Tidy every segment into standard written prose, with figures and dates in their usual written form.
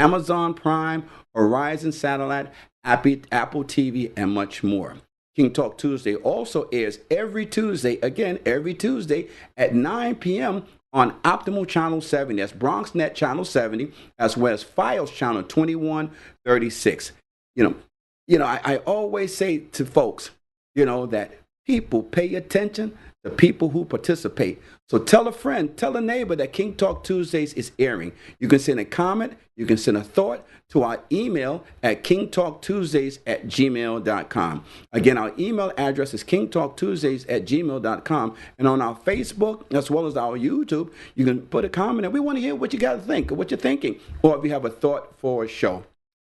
Amazon Prime, Horizon Satellite, Apple TV, and much more. King Talk Tuesday also airs every Tuesday, again, every Tuesday at 9 p.m. on Optimal Channel 70. That's BronxNet Channel 70, as well as Files Channel 2136. You know, I always say to folks, that people pay attention to people who participate. So tell a friend, tell a neighbor that King Talk Tuesdays is airing. You can send a comment, you can send a thought to our email at kingtalktuesdays@gmail.com. Again, our email address is kingtalktuesdays@gmail.com. And on our Facebook, as well as our YouTube, you can put a comment, and we want to hear what you got to think, or what you're thinking, or if you have a thought for a show.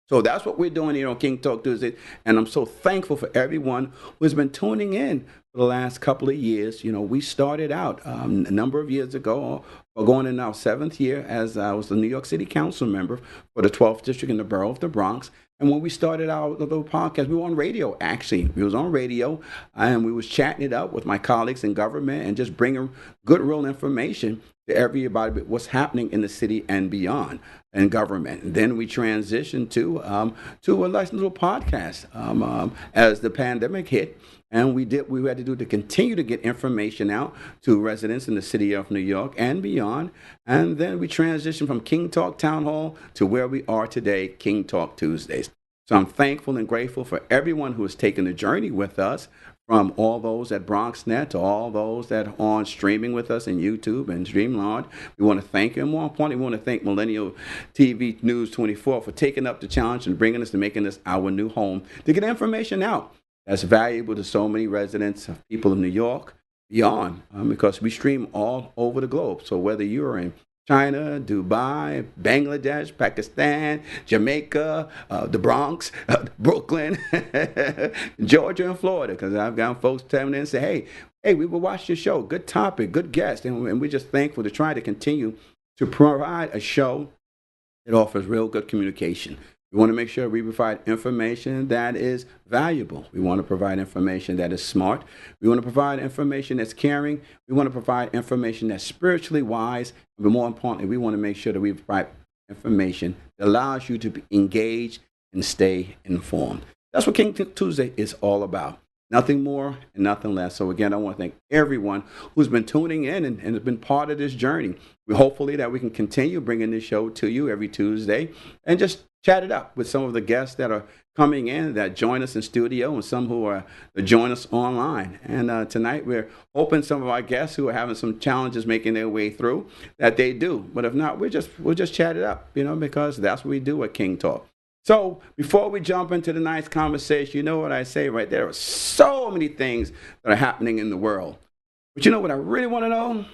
So that's what we're doing here on King Talk Tuesday, and I'm so thankful for everyone who's been tuning in for the last couple of years. We started out a number of years ago, or going in our 7th year, as I was the New York City Council member for the 12th District in the Borough of the Bronx. And when we started our little podcast, we were on radio, actually. We was on radio, and we was chatting it up with my colleagues in government and just bringing good, real information to everybody about what's happening in the city and beyond in government. And then we transitioned to a nice little podcast as the pandemic hit. And we had to continue to get information out to residents in the city of New York and beyond. And then we transitioned from King Talk Town Hall to where we are today, King Talk Tuesdays. So I'm thankful and grateful for everyone who has taken the journey with us, from all those at BronxNet to all those that are on streaming with us in YouTube and Streamlord. We want to thank you. And more importantly, we want to thank Millennial TV News 24 for taking up the challenge and bringing us to making this our new home to get information out that's valuable to so many residents, people in New York, beyond, because we stream all over the globe. So whether you're in China, Dubai, Bangladesh, Pakistan, Jamaica, the Bronx, Brooklyn, Georgia, and Florida, because I've got folks telling me and say, hey, we will watch your show. Good topic, good guest. And we're just thankful to try to continue to provide a show that offers real good communication. We want to make sure we provide information that is valuable. We want to provide information that is smart. We want to provide information that's caring. We want to provide information that's spiritually wise. But more importantly, we want to make sure that we provide information that allows you to be engaged and stay informed. That's what King Tuesday is all about. Nothing more and nothing less. So again, I want to thank everyone who's been tuning in and has been part of this journey. We hopefully that we can continue bringing this show to you every Tuesday and just chat it up with some of the guests that are coming in, that join us in studio, and some who are that join us online. And tonight we're hoping some of our guests who are having some challenges making their way through, that they do. But if not, we'll just chat it up, because that's what we do at King Talk. So before we jump into the nice conversation, you know what I say, right? There are so many things that are happening in the world. But you know what I really want to know?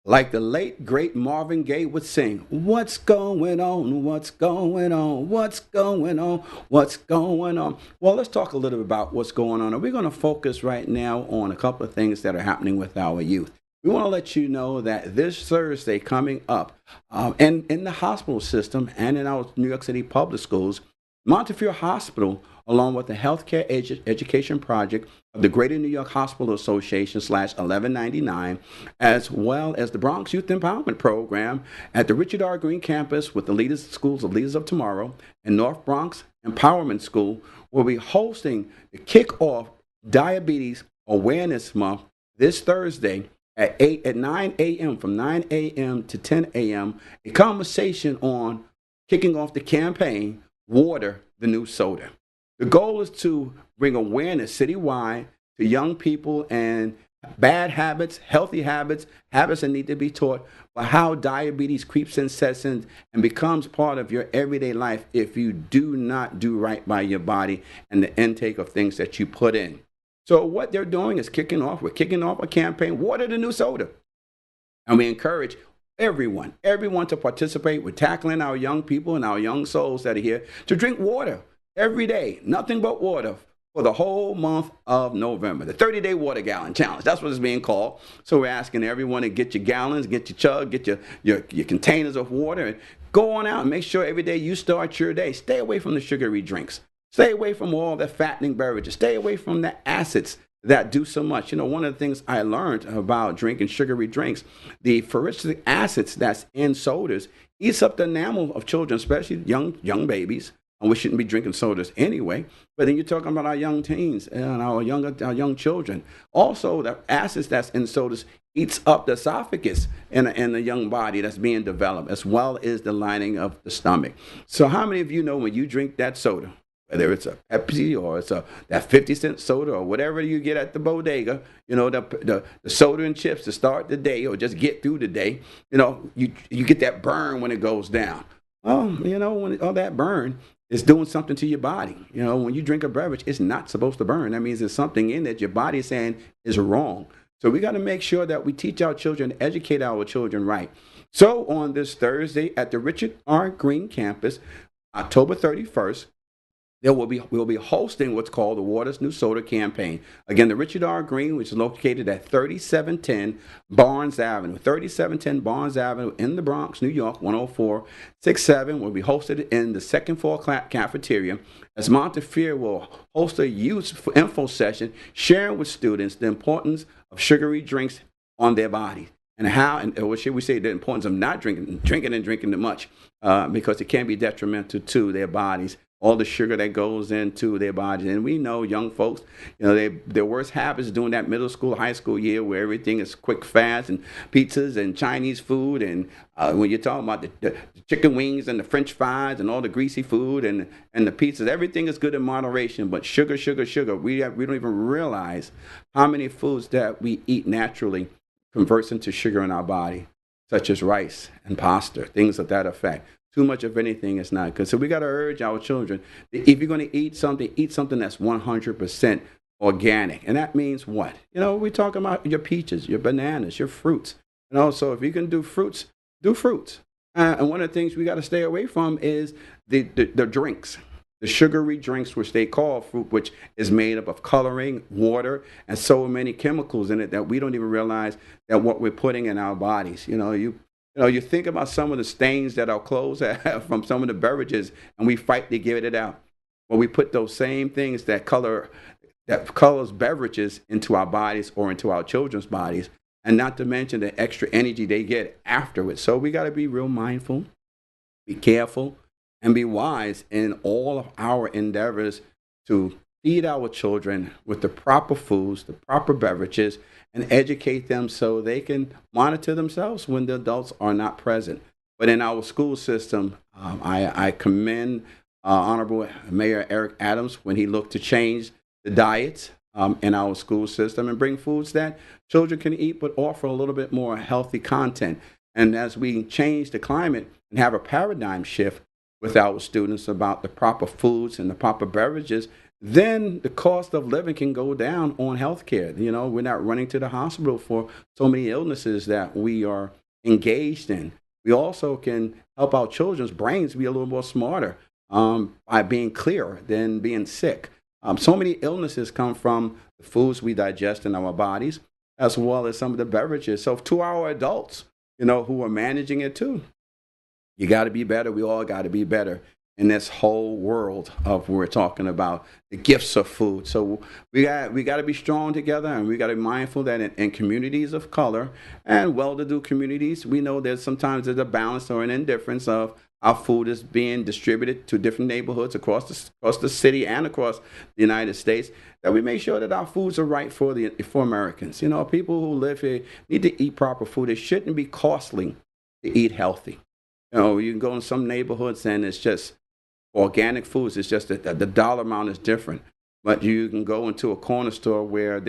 Like the late, great Marvin Gaye would sing, what's going on, what's going on, what's going on, what's going on? Well, let's talk a little bit about what's going on. And we're going to focus right now on a couple of things that are happening with our youth. We want to let you know that this Thursday coming up, and in the hospital system and in our New York City public schools, Montefiore Hospital, along with the Healthcare Education Project of the Greater New York Hospital Association /1199, as well as the Bronx Youth Empowerment Program at the Richard R. Green campus with the Schools of Leaders of Tomorrow and North Bronx Empowerment School, will be hosting the kickoff Diabetes Awareness Month this Thursday at 9 a.m. from 9 a.m. to 10 a.m. A conversation on kicking off the campaign, Water the New Soda. The goal is to bring awareness citywide to young people and bad habits, healthy habits, habits that need to be taught, but how diabetes creeps in, sets in, and becomes part of your everyday life if you do not do right by your body and the intake of things that you put in. So what they're doing is we're kicking off a campaign, Water the New Soda. And we encourage everyone to participate. We're tackling our young people and our young souls that are here to drink water every day, nothing but water for the whole month of November. The 30-day water gallon challenge. That's what it's being called. So we're asking everyone to get your gallons, get your chug, get your containers of water, and go on out and make sure every day you start your day. Stay away from the sugary drinks. Stay away from all the fattening beverages. Stay away from the acids that do so much. You know, one of the things I learned about drinking sugary drinks, the ferritic acids that's in sodas eats up the enamel of children, especially young babies. And we shouldn't be drinking sodas anyway. But then you're talking about our young teens and our young children. Also, the acids that's in sodas eats up the esophagus in the young body that's being developed, as well as the lining of the stomach. So how many of you know when you drink that soda, whether it's a Pepsi or it's that 50-cent soda or whatever you get at the bodega, you know, the soda and chips to start the day or just get through the day, you know, you get that burn when it goes down. Well, you know, when all that burn is doing something to your body. You know, when you drink a beverage, it's not supposed to burn. That means there's something in it your body is saying is wrong. So we got to make sure that we teach our children, educate our children right. So on this Thursday at the Richard R. Green campus, October 31st, we'll be hosting what's called the Water's New Soda campaign. Again, the Richard R. Green, which is located at 3710 Barnes Avenue. 3710 Barnes Avenue in the Bronx, New York, 10467, will be hosted in the second floor cafeteria, as Montefiore will host a youth info session sharing with students the importance of sugary drinks on their bodies. And how, or should we say, the importance of not drinking too much, because it can be detrimental to their bodies. All the sugar that goes into their bodies. And we know young folks, you know, their worst habits is doing that middle school, high school year where everything is quick, fast, and pizzas and Chinese food. And when you're talking about the chicken wings and the French fries and all the greasy food and the pizzas, everything is good in moderation. But sugar, we don't even realize how many foods that we eat naturally converts into sugar in our body, such as rice and pasta, things of that effect. Too much of anything is not good. So we got to urge our children, if you're going to eat something that's 100% organic. And that means what? You know, we're talking about your peaches, your bananas, your fruits. And also, if you can do fruits, do fruits. And one of the things we got to stay away from is the drinks. The sugary drinks, which they call fruit, which is made up of coloring, water, and so many chemicals in it that we don't even realize that what we're putting in our bodies. You think about some of the stains that our clothes have from some of the beverages, and we fight to get it out. Well, we put those same things that colors beverages into our bodies or into our children's bodies, and not to mention the extra energy they get afterwards. So we got to be real mindful, be careful, and be wise in all of our endeavors to feed our children with the proper foods, the proper beverages, and educate them so they can monitor themselves when the adults are not present. But in our school system, I commend Honorable Mayor Eric Adams when he looked to change the diets in our school system and bring foods that children can eat but offer a little bit more healthy content. And as we change the climate and have a paradigm shift with our students about the proper foods and the proper beverages, then the cost of living can go down on healthcare. You know, we're not running to the hospital for so many illnesses that we are engaged in. We also can help our children's brains be a little more smarter by being clearer than being sick. So many illnesses come from the foods we digest in our bodies, as well as some of the beverages. So to our adults, you know, who are managing it too, you got to be better. We all got to be better in this whole world of we're talking about the gifts of food. So we got to be strong together, and we got to be mindful that in communities of color and well-to-do communities, we know there's a balance or an indifference of our food is being distributed to different neighborhoods across the city and across the United States, that we make sure that our foods are right for Americans. You know, people who live here need to eat proper food. It shouldn't be costly to eat healthy. You know, you can go in some neighborhoods and it's just organic foods. It's just that the dollar amount is different. But you can go into a corner store where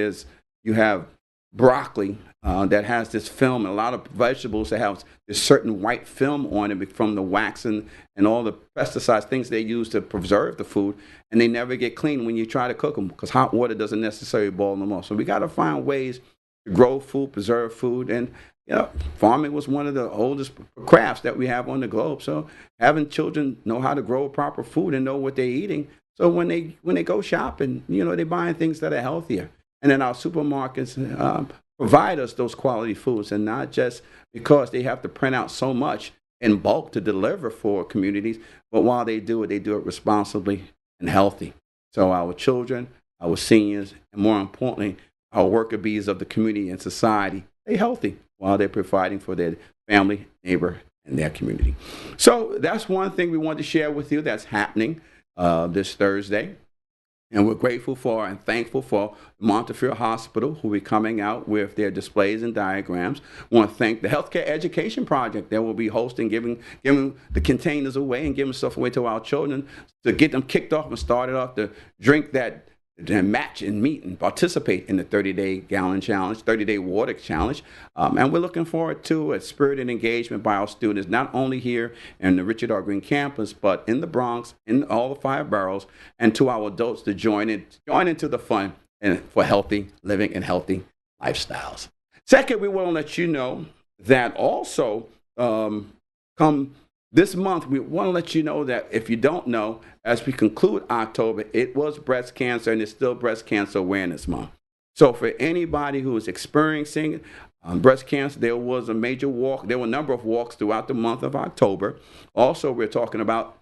you have broccoli that has this film, and a lot of vegetables that have this certain white film on it from the wax and all the pesticides, things they use to preserve the food, and they never get clean when you try to cook them because hot water doesn't necessarily boil them off. So we got to find ways to grow food, preserve food, and you know, farming was one of the oldest crafts that we have on the globe. So having children know how to grow proper food and know what they're eating So when they go shopping, they're buying things that are healthier. And then our supermarkets provide us those quality foods, and not just because they have to print out so much in bulk to deliver for communities, but while they do it responsibly and healthy. So our children, our seniors, and more importantly, our worker bees of the community and society, they healthy while they're providing for their family, neighbor, and their community. So that's one thing we wanted to share with you that's happening this Thursday. And we're grateful for and thankful for Montefiore Hospital, who will be coming out with their displays and diagrams. We want to thank the Healthcare Education Project that will be hosting, giving the containers away and giving stuff away to our children to get them kicked off and started off to drink that and match and meet and participate in the 30-day gallon challenge, 30-day water challenge. And we're looking forward to a spirited engagement by our students, not only here in the Richard R. Green campus, but in the Bronx, in all the 5 boroughs, and to our adults to join into the fun and for healthy living and healthy lifestyles. Second, we want to let you know that also come this month, we want to let you know that if you don't know, as we conclude October, it was breast cancer and it's still Breast Cancer Awareness Month. So for anybody who is experiencing breast cancer, there was a major walk. There were a number of walks throughout the month of October. Also, we're talking about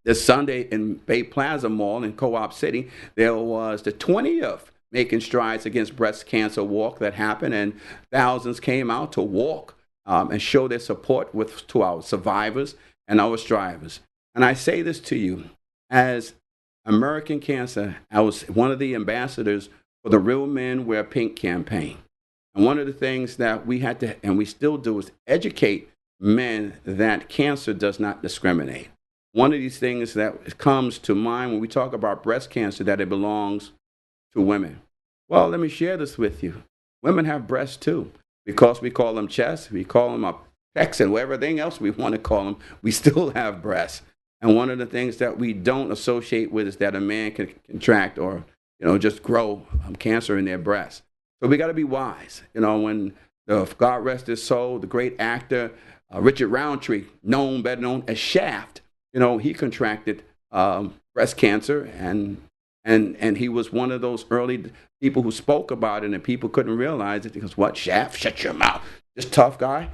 this Sunday in Bay Plaza Mall in Co-op City. There was the 20th Making Strides Against Breast Cancer walk that happened, and thousands came out to walk and show their support to our survivors and our strivers. And I say this to you, as American Cancer, I was one of the ambassadors for the Real Men Wear Pink campaign. And one of the things that we had to, and we still do, is educate men that cancer does not discriminate. One of these things that comes to mind when we talk about breast cancer, that it belongs to women. Well, let me share this with you. Women have breasts too. Because we call them chests, we call them pecs, and everything else we want to call them, we still have breasts. And one of the things that we don't associate with is that a man can contract or, just grow cancer in their breast. So we got to be wise. When God rest his soul, the great actor Richard Roundtree, better known as Shaft, he contracted breast cancer, and he was one of those early people who spoke about it, and people couldn't realize it because, what, Shaft, shut your mouth, this tough guy,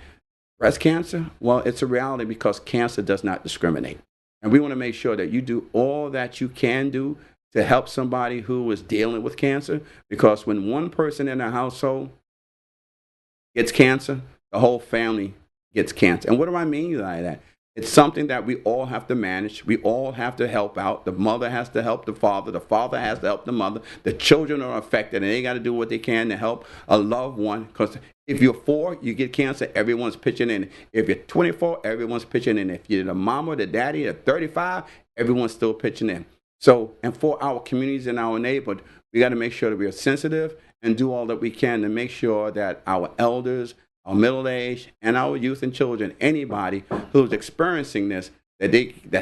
breast cancer? Well, it's a reality because cancer does not discriminate. And we want to make sure that you do all that you can do to help somebody who is dealing with cancer, because when one person in a household gets cancer, the whole family gets cancer. And what do I mean by that? It's something that we all have to manage. We all have to help out. The mother has to help the father has to help the mother. The children are affected, and they got to do what they can to help a loved one. Because if you're 4, you get cancer, everyone's pitching in. If you're 24, everyone's pitching in. If you're the mama, the daddy, the 35, everyone's still pitching in. So, and for our communities and our neighborhood, we got to make sure that we are sensitive and do all that we can to make sure that our elders, our middle age, and our youth and children, anybody who's experiencing this, that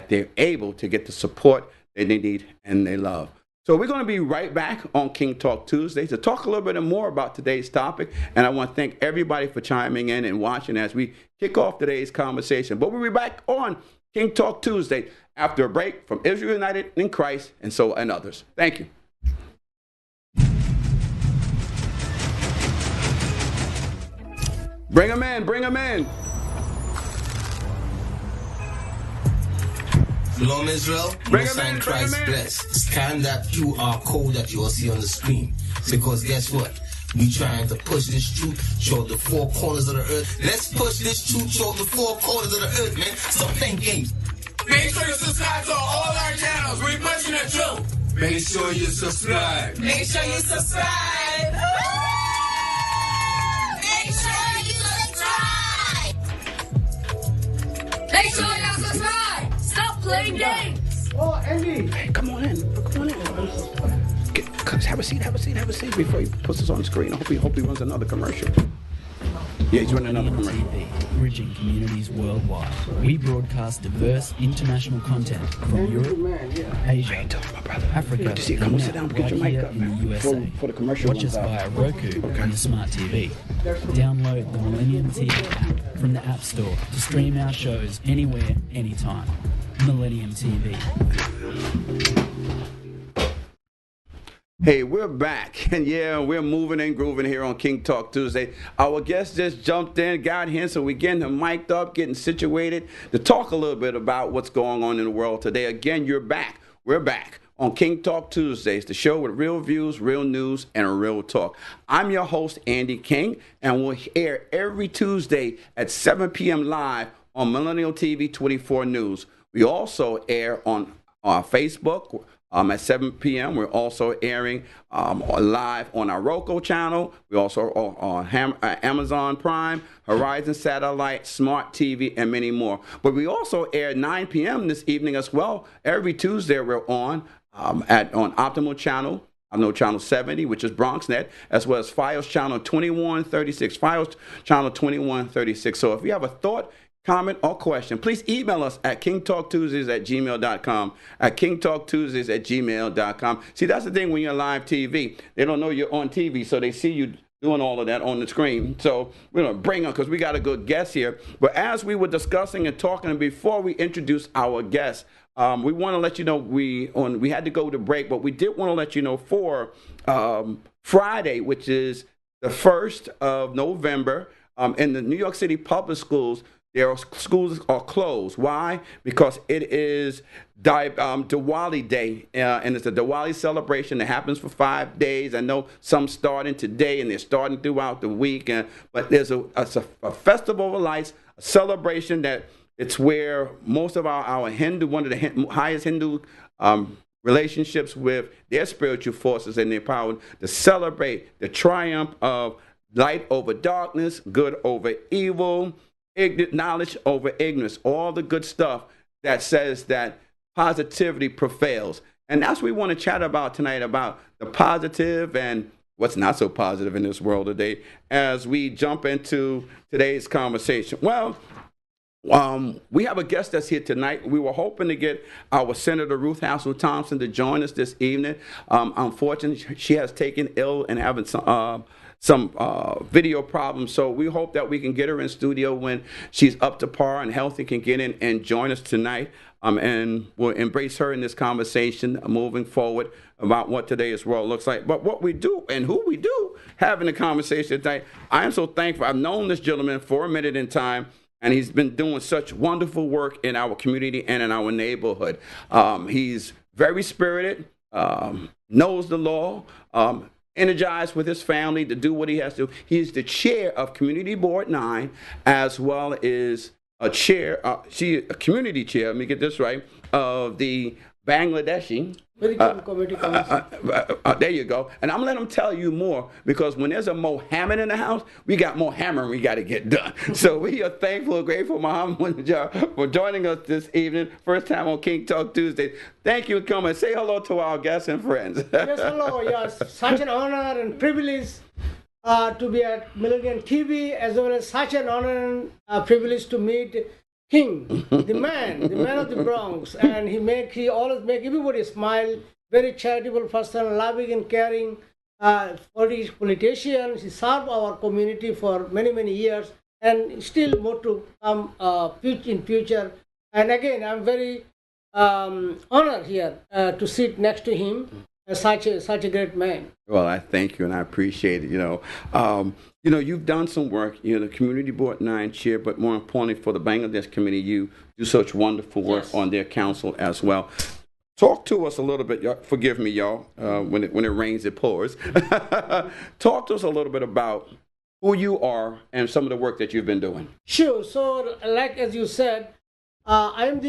they're able to get the support that they need and they love. So we're going to be right back on King Talk Tuesday to talk a little bit more about today's topic. And I want to thank everybody for chiming in and watching as we kick off today's conversation. But we'll be back on King Talk Tuesday after a break from Israel United in Christ and others. Thank you. Bring them in, bring them in. Shalom Israel, Most High Christ bless. Scan that QR code that you will see on the screen. Because guess what? We trying to push this truth toward the 4 corners of the earth. Let's push this truth toward the 4 corners of the earth, man. Stop playing games. Make sure you subscribe to all our channels. We're pushing the truth. Make sure you subscribe. Make sure you subscribe. Make sure you subscribe. Make sure you subscribe. Stop playing games. Oh, Andy. Hey, come on in. Have a seat before he puts this on the screen. I hope he runs another commercial. Yeah, he's running another commercial. TV, bridging communities worldwide. We broadcast diverse international content from Europe, Asia, Africa, Come sit down, get your mic up, in the USA. For the commercial. Watch us via Roku on your smart TV. Download the Millennium TV app from the App Store to stream our shows anywhere, anytime. Millennium TV. Hey, we're back, and yeah, we're moving and grooving here on King Talk Tuesday. Our guest just jumped in, got here, so we're getting him mic'd up, getting situated to talk a little bit about what's going on in the world today. Again, you're back. We're back on King Talk Tuesdays, the show with real views, real news, and real talk. I'm your host, Andy King, and we'll air every Tuesday at 7 p.m. live on Millennial TV 24 News. We also air on Facebook at 7 p.m. We're also airing live on our Roku channel. We also are on Amazon Prime, Horizon Satellite, Smart TV, and many more. But we also air 9 p.m. this evening as well. Every Tuesday we're on Optimal Channel. I know Channel 70, which is BronxNet, as well as Fios Channel 2136. Fios Channel 2136. So if you have a thought, comment, or question, please email us at kingtalktuesdays@gmail.com, at kingtalktuesdays@gmail.com. See, that's the thing when you're live TV. They don't know you're on TV, so they see you doing all of that on the screen. So we're going to bring them because we got a good guest here. But as we were discussing and talking, before we introduce our guest, we want to let you know we had to go to break, but we did want to let you know for Friday, which is the 1st of November, in the New York City public schools, their schools are closed. Why? Because it is Diwali Day, and it's a Diwali celebration that happens for 5 days. I know some starting today, and they're starting throughout the week. But there's a festival of lights, a celebration that it's where most of our Hindu, one of the highest Hindu relationships with their spiritual forces and their power to celebrate the triumph of light over darkness, good over evil, knowledge over ignorance, all the good stuff that says that positivity prevails. And that's what we want to chat about tonight, about the positive and what's not so positive in this world today as we jump into today's conversation. Well, we have a guest that's here tonight. We were hoping to get our Senator Ruth Hassel Thompson to join us this evening. Unfortunately, she has taken ill and having some video problems, so we hope that we can get her in studio when she's up to par and healthy, can get in and join us tonight, and we'll embrace her in this conversation moving forward about what today's world looks like. But what we do and who we do having a conversation tonight, I am so thankful. I've known this gentleman for a minute in time, and he's been doing such wonderful work in our community and in our neighborhood. He's very spirited, knows the law, energized with his family to do what he has to do. He's the chair of Community Board 9, as well as a community chair, let me get this right, of the Bangladeshi Committee Council. There you go. And I'm going to let him tell you more, because when there's a Mohammed in the house, we got more hammering we got to get done. So we are thankful and grateful, Mohammed, for joining us this evening. First time on King Talk Tuesday. Thank you for coming. Say hello to our guests and friends. Yes, hello. Yes, such an honor and privilege to be at Millennium TV, as well as such an honor and privilege to meet King, the man of the Bronx, and he always make everybody smile. Very charitable person, loving and caring politician. He served our community for many years, and still more to come in future. And again, I'm very honored here to sit next to him. Such a great man. Well, I thank you and I appreciate it. You've done some work. You're the Community Board 9 chair, but more importantly, for the Bangladesh committee, you do such wonderful work on their council as well. Talk to us a little bit. Forgive me, y'all. When it rains, it pours. Talk to us a little bit about who you are and some of the work that you've been doing. Sure. So, like as you said, I'm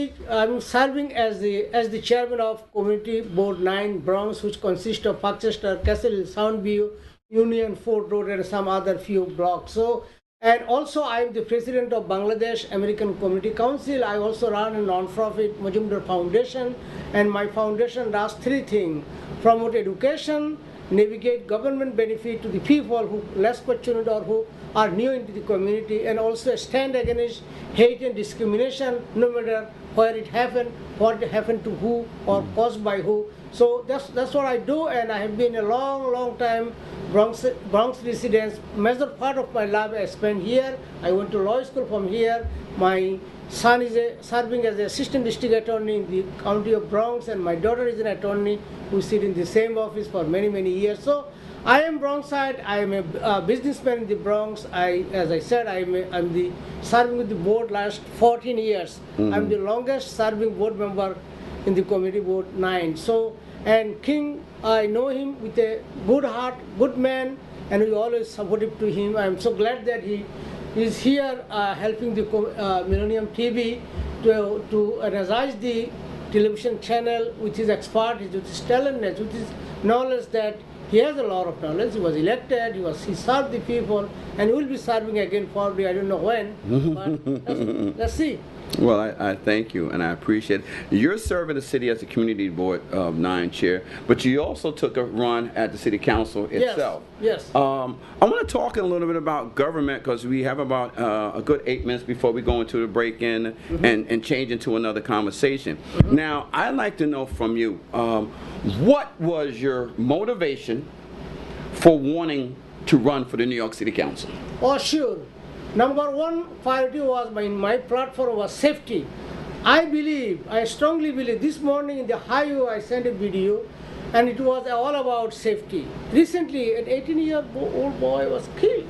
serving as the chairman of Community Board 9 Bronx, which consists of Parkchester, Castle Hill, Soundview, Union, Fort Road, and some other few blocks. So, and also I'm the president of Bangladesh American Community Council. I also run a non-profit Majumdar Foundation, and my foundation does three things: promote education, navigate government benefit to the people who less fortunate or who are new into the community, and also stand against hate and discrimination, no matter where it happened, what happened to who, or caused by who. So that's what I do, and I have been a long time Bronx residence. Major part of my life I spent here. I went to law school from here. My son is serving as an assistant district attorney in the county of Bronx, and my daughter is an attorney who sit in the same office for many, many years. So I am Bronxite. I am a businessman in the Bronx. As I said, I'm the serving with the board last 14 years. I'm the longest serving board member in the committee board 9. So, and King, I know him with a good heart, good man, and we always supportive to him. I'm so glad that he is here helping the Millennium TV to energize the television channel with his expertise, with his talentness, with his knowledge that he has a lot of knowledge. He was elected, he served the people, and he will be serving again probably, I don't know when, but let's see. Well, I thank you, and I appreciate it. You're serving the city as the Community Board of 9 chair, but you also took a run at the City Council itself. Yes. I want to talk a little bit about government, because we have about a good 8 minutes before we go into the break-in and change into another conversation. Now, I'd like to know from you, what was your motivation for wanting to run for the New York City Council? Oh, sure. Number one priority was my platform was safety. I strongly believe, this morning in the highway I sent a video, and it was all about safety. Recently, an 18-year-old boy was killed,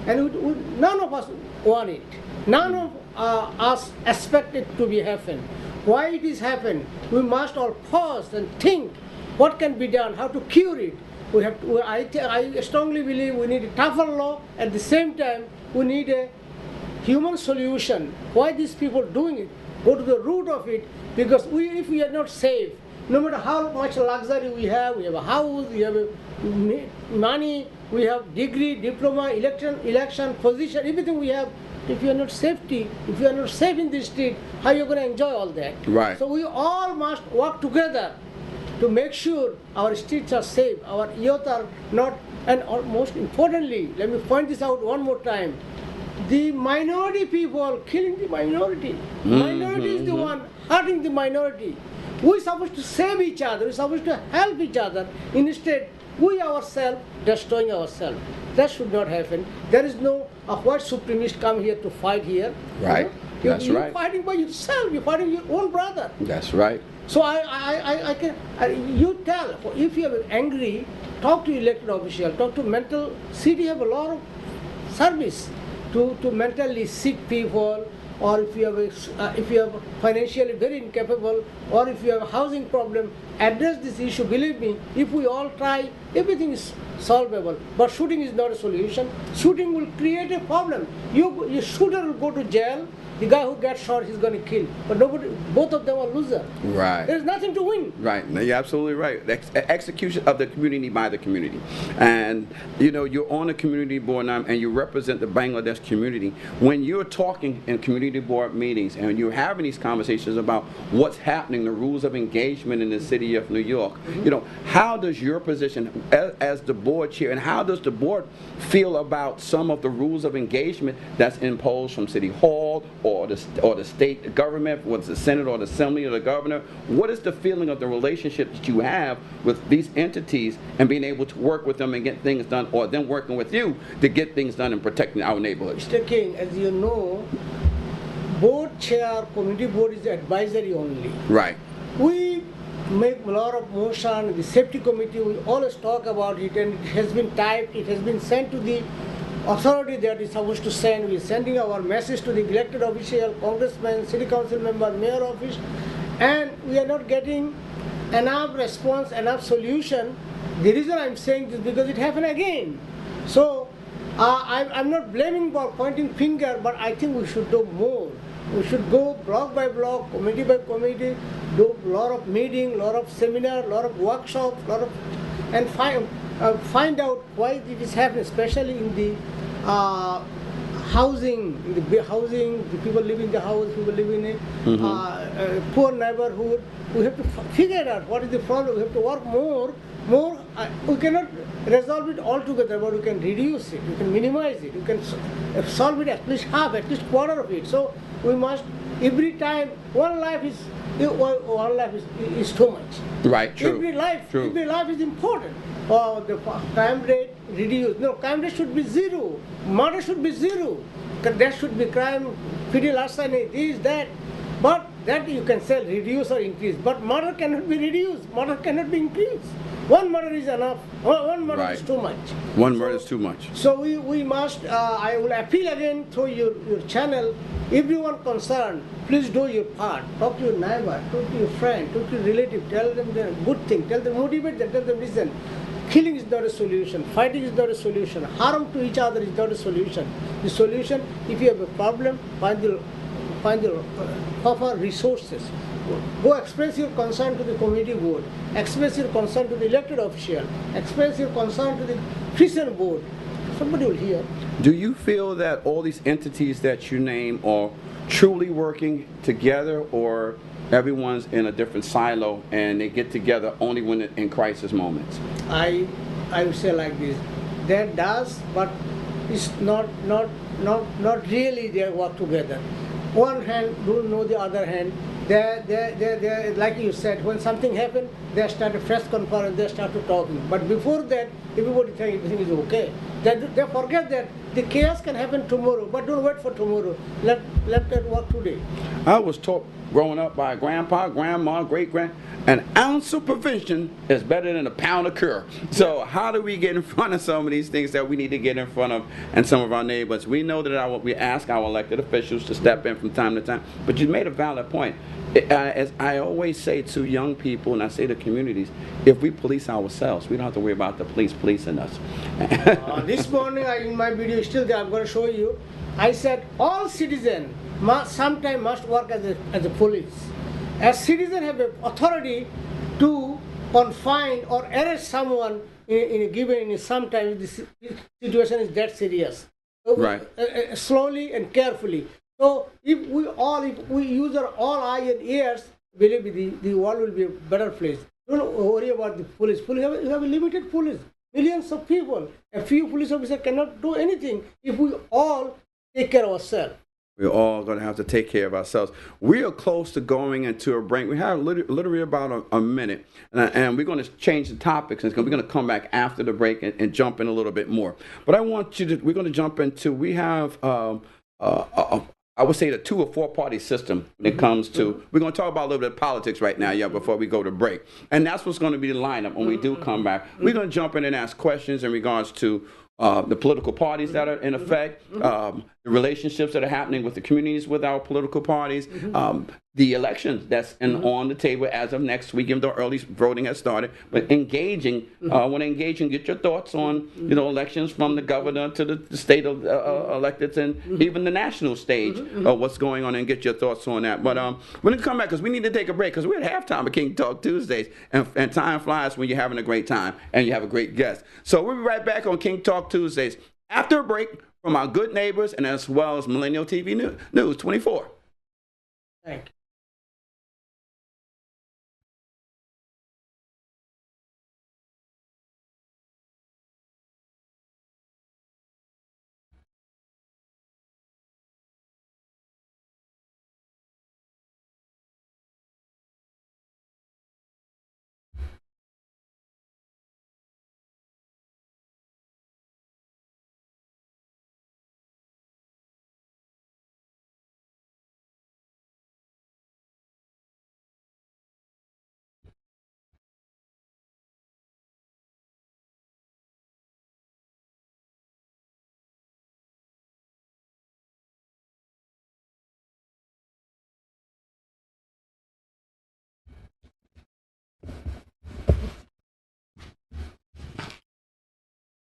and none of us want it. None of us expect it to be happen. Why it is happened? We must all pause and think what can be done, how to cure it. We have to, I strongly believe we need a tougher law. At the same time, we need a human solution. Why these people doing it? Go to the root of it, because if we are not safe, no matter how much luxury we have a house, we have money, we have degree, diploma, election, position, everything we have. If you are not safe in the street, how are you going to enjoy all that? Right. So we all must work together to make sure our streets are safe, our youth are not, and most importantly, let me point this out one more time, the minority people killing the minority. Minority is the one hurting the minority. We're supposed to save each other, we're supposed to help each other. Instead, we ourselves destroying ourselves. That should not happen. There is no white supremacist come here to fight here. Right. You know? That's you're right. fighting by yourself, you're fighting your own brother. That's right. So you tell, if you are angry, talk to elected official, talk to mental, city have a lot of service to mentally sick people, or if you have financially very incapable, or if you have a housing problem, address this issue. Believe me, if we all try, everything is solvable. But shooting is not a solution. Shooting will create a problem. Your shooter will go to jail. The guy who gets shot, he's going to kill. But both of them are losers. Right. There's nothing to win. Right. No, you're absolutely right. Execution of the community by the community. And, you're on the community board now, and you represent the Bangladesh community. When you're talking in community board meetings and you're having these conversations about what's happening, the rules of engagement in the city of New York, how does your position as the board chair, and how does the board feel about some of the rules of engagement that's imposed from City Hall or the state government, what's the Senate or the Assembly or the governor? What is the feeling of the relationship that you have with these entities and being able to work with them and get things done, or them working with you to get things done and protecting our neighborhoods? Mr. King, as you know, board chair, community board is advisory only. Right. We make a lot of motion, the safety committee, we always talk about it, and it has been typed, it has been sent to the authority that is supposed to send. We're sending our message to the elected official, congressman, city council member, mayor office, and we are not getting enough response, enough solution. The reason I'm saying this because it happened again. So I'm not blaming or pointing finger, but I think we should do more. We should go block by block, committee by committee, do a lot of meeting, a lot of seminar, a lot of workshop, and find out why it is happening, especially in the housing, the people live in the house, people live in a poor neighborhood. We have to figure it out what is the problem. We have to work more. We cannot resolve it altogether, but we can reduce it, we can minimize it, we can solve it at least half, at least quarter of it. So we must, every time, one life is too much. Right, true. Every life is important. The crime rate reduce. No, crime rate should be zero. Murder should be zero. There should be crime, fetal larceny, this, that. But that you can say reduce or increase. But murder cannot be reduced. Murder cannot be increased. One murder is enough. One murder is too much. One murder is too much. So we must, I will appeal again through your channel, everyone concerned, please do your part. Talk to your neighbor, talk to your friend, talk to your relative, tell them the good thing, tell them, motivate them, tell them, listen, killing is not a solution, fighting is not a solution, harm to each other is not a solution. The solution, if you have a problem, find the proper resources. Go express your concern to the community board, express your concern to the elected official, express your concern to the prison board. Somebody will hear. Do you feel that all these entities that you name are truly working together, or everyone's in a different silo and they get together only when in crisis moments? I would say like this. That does, but it's not really they work together. One hand don't know the other hand. They're like you said, when something happened, they start a press conference, they start to talking. But before that, everybody thinks everything is okay. They forget that the chaos can happen tomorrow, but don't wait for tomorrow. Let that work today. I was taught growing up by grandpa, grandma, great-grand, an ounce of prevention is better than a pound of cure. So how do we get in front of some of these things that we need to get in front of and some of our neighbors? We know that we ask our elected officials to step in from time to time, but you made a valid point. As I always say to young people, and I say to communities, if we police ourselves, we don't have to worry about the police policing us. This morning in my video, still there, I'm going to show you, I said all citizens sometimes must work as a police. As citizens have an authority to confine or arrest someone in a given, sometimes the situation is that serious. So right. Slowly and carefully. So if we use our all eyes and ears, believe me, the world will be a better place. Don't worry about the police. You have a limited police. Millions of people. A few police officers cannot do anything if we all take care of ourselves. We're all going to have to take care of ourselves. We are close to going into a break. We have literally about a minute, and we're going to change the topics. We're going to come back after the break and jump in a little bit more. But I want you to, we're going to jump into, we have, I would say, the 2 or 4 party system when it comes to, we're going to talk about a little bit of politics right now, before we go to break. And that's what's going to be the lineup when we do come back. We're going to jump in and ask questions in regards to the political parties that are in effect, the relationships that are happening with the communities with our political parties, the elections that's on the table as of next week, even though early voting has started. But engaging, when engaging, get your thoughts on elections from the governor to the state electeds and even the national stage of what's going on, and get your thoughts on that. But we're going to come back because we need to take a break because we're at halftime of King Talk Tuesdays, and time flies when you're having a great time and you have a great guest. So we'll be right back on King Talk Tuesdays after a break from our good neighbors and as well as Millennial TV News 24. Thank you.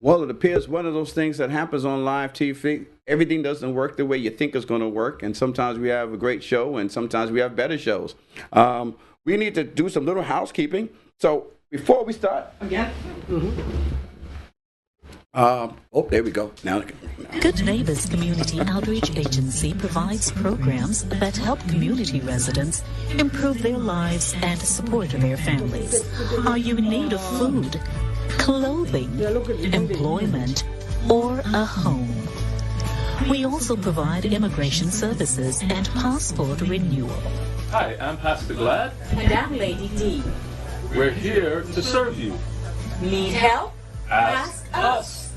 Well, it appears one of those things that happens on live TV. Everything doesn't work the way you think it's going to work, and sometimes we have a great show, and sometimes we have better shows. We need to do some little housekeeping. So before we start again, there we go. Now, Good Neighbors Community Outreach Agency provides programs that help community residents improve their lives and support their families. Are you in need of food, clothing, employment, or a home? We also provide immigration services and passport renewal. Hi, I'm Pastor Glad. And I'm Lady D. We're here to serve you. Need help? Ask us.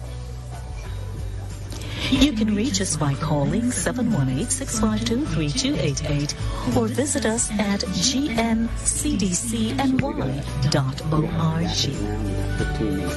You can reach us by calling 718-652-3288 or visit us at gncdcny.org. 15 minutes.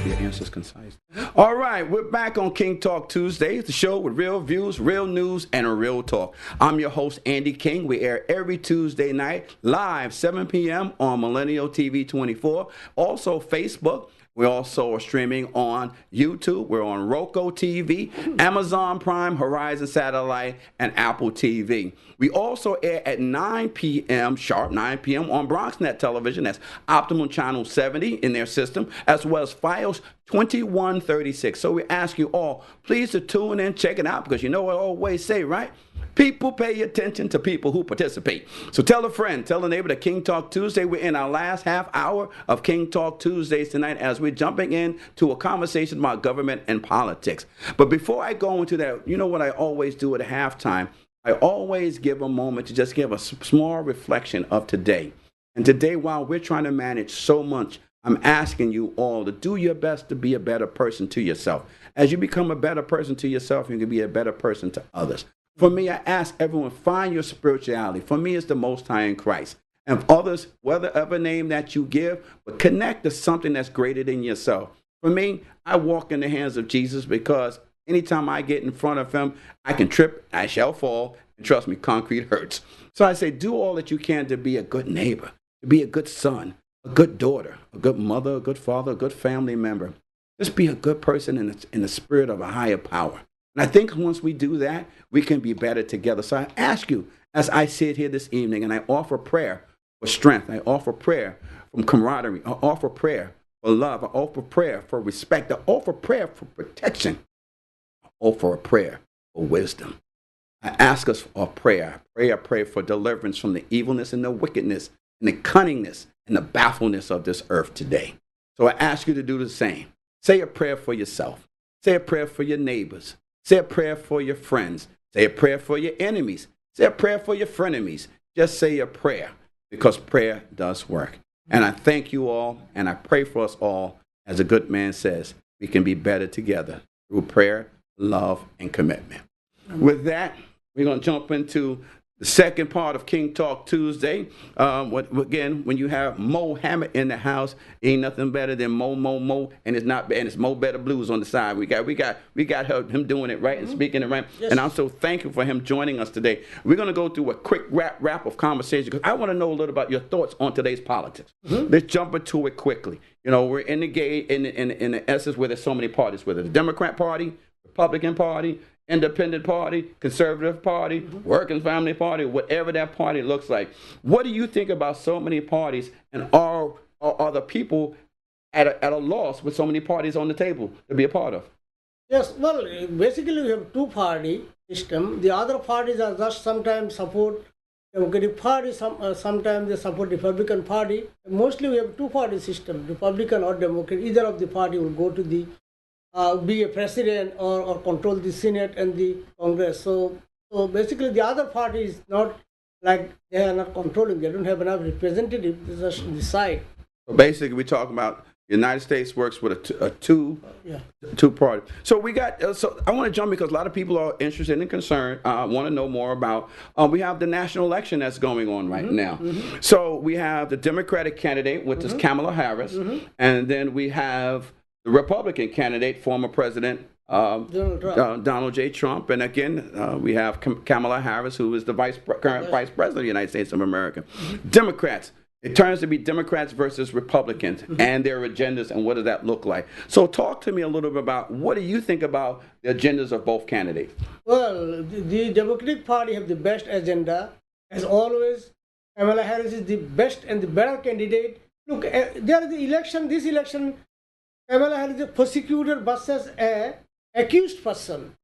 Your answer's concise. All right, we're back on King Talk Tuesday, the show with real views, real news, and a real talk. I'm your host, Andy King. We air every Tuesday night, live 7 p.m. on Millennial TV 24. Also, Facebook. We also are streaming on YouTube. We're on Roku TV, Amazon Prime, Horizon Satellite, and Apple TV. We also air at 9 p.m. sharp, 9 p.m. on BronxNet Television. That's Optimum Channel 70 in their system, as well as Fios 2136. So we ask you all, please to tune in, check it out, because you know what I always say, right? People pay attention to people who participate. So tell a friend, tell a neighbor that King Talk Tuesday. We're in our last half hour of King Talk Tuesdays tonight as we're jumping into a conversation about government and politics. But before I go into that, you know what I always do at halftime? I always give a moment to just give a small reflection of today. And today, while we're trying to manage so much, I'm asking you all to do your best to be a better person to yourself. As you become a better person to yourself, you can be a better person to others. For me, I ask everyone, find your spirituality. For me, it's the Most High in Christ. And others, whatever name that you give, but connect to something that's greater than yourself. For me, I walk in the hands of Jesus because anytime I get in front of him, I can trip, I shall fall, and trust me, concrete hurts. So I say, do all that you can to be a good neighbor, to be a good son, a good daughter, a good mother, a good father, a good family member. Just be a good person in the spirit of a higher power. And I think once we do that, we can be better together. So I ask you, as I sit here this evening, and I offer prayer for strength, I offer prayer from camaraderie, I offer prayer for love, I offer prayer for respect, I offer prayer for protection, I offer a prayer for wisdom. I ask us for a prayer. I pray for deliverance from the evilness and the wickedness and the cunningness and the baffleness of this earth today. So I ask you to do the same. Say a prayer for yourself. Say a prayer for your neighbors. Say a prayer for your friends. Say a prayer for your enemies. Say a prayer for your frenemies. Just say a prayer, because prayer does work. And I thank you all, and I pray for us all, as a good man says, we can be better together through prayer, love, and commitment. With that, we're going to jump into the second part of King Talk Tuesday. Again, when you have Mo Hammett in the house, ain't nothing better than Mo, and it's Mo Better Blues on the side. We got him doing it right and speaking it right. Yes. And I'm so thankful for him joining us today. We're going to go through a quick wrap of conversation because I want to know a little about your thoughts on today's politics. Mm-hmm. Let's jump into it quickly. You know, we're in the essence where there's so many parties, whether the Democrat Party, Republican Party, Independent Party, Conservative Party, Working Family Party, whatever that party looks like. What do you think about so many parties, and are the people at a loss with so many parties on the table to be a part of? Yes, well, basically we have two-party system. The other parties are just sometimes support Democratic Party, sometimes they support Republican Party. Mostly we have two-party system, Republican or Democrat. Either of the party will go to the be a president or control the Senate and the Congress. So basically the other party is not like they are not controlling. They don't have enough representatives to decide. So basically we're talking about the United States works with a two-party. So we got. So I want to jump because a lot of people are interested and concerned. Want to know more about. We have the national election that's going on right now. Mm-hmm. So we have the Democratic candidate, which is Kamala Harris, and then we have the Republican candidate, former President Donald J. Trump, and again we have Kamala Harris, who is the current Vice President of the United States of America. Democrats. It turns to be Democrats versus Republicans and their agendas, and what does that look like? So talk to me a little bit about what do you think about the agendas of both candidates? Well, the Democratic Party have the best agenda. As always, Kamala Harris is the best and the better candidate. Look, this election, Kamala Harris is a prosecutor versus an accused person.